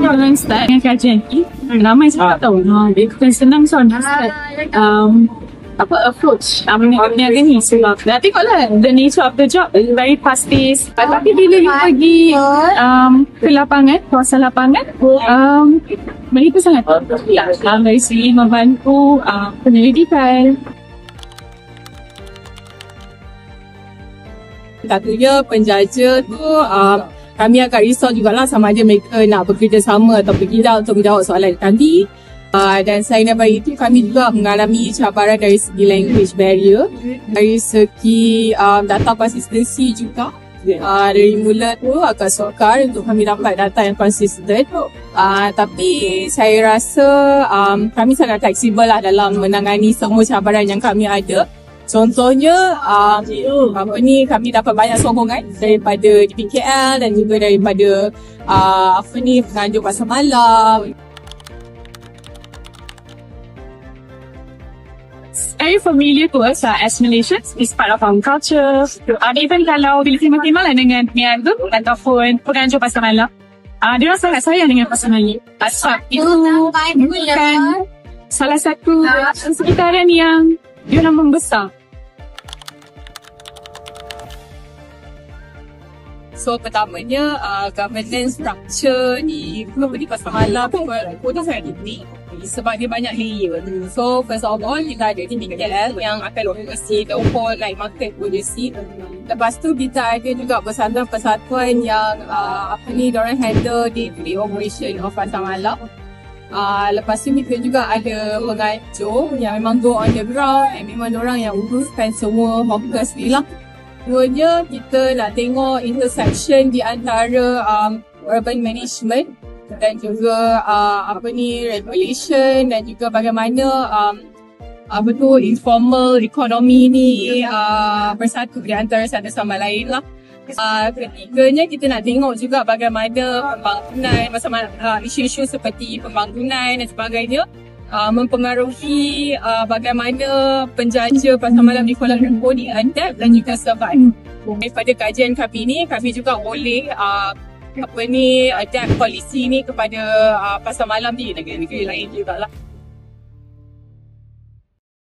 dengan start dengan kajian ni, ramai saya tak tahu. Dia bukan senang start approach berniaga ni. Nak tengoklah the nature of the job very fast paced. Tapi bila you pergi ke lapangan, kawasan lapangan, mereka sangat dari segi membantu penyelidikan. Satunya penjaja tu kami akan risau jugalah sama ada mereka nak bekerjasama atau tidak untuk menjawab soalan kami. Dan selain daripada itu, kami juga mengalami cabaran dari segi language barrier, dari segi data konsistensi juga. Dari mula tu agak sukar untuk kami dapat data yang konsisten. Tapi saya rasa kami sangat fleksibel lah dalam menangani semua cabaran yang kami ada. Contohnya kami dapat banyak sokongan daripada DPKL dan juga daripada penganjur pasar malam. Very familiar to us as Malaysians. It's part of our culture. Even kalau bila timbal-timbal lah dengan peniaga ataupun penganjur pasar malam, dia orang sangat sayang dengan pasar malam. Sebab itu bukan salah satu sekitaran yang dia orang membesar. So pertamanya governance structure di pasar malam pun sangat tinggi sebab dia banyak layer. So first of all kita ada DPKL yang akan oversee the whole like market policy. Lepas tu kita ada juga persatuan-persatuan yang diorang handle day-to-day operation of pasar malam. Lepas tu kita juga ada penganjur yang memang go on the ground and memang diorang yang uruskan semua hawkers ni lah. Keduanya kita nak tengok intersection di antara urban management dan juga regulation dan juga bagaimana informal economy ni bersatu di antara satu sama lain lah. Ketiganya kita nak tengok juga bagaimana pembangunan isu-isu seperti pembangunan dan sebagainya mempengaruhi bagaimana penjaja pasar malam di Kuala Lumpur ni adapt dan juga survive. Daripada kajian kami ni, kami juga boleh adapt polisi ni kepada pasar malam di negara-negara lain juga lah.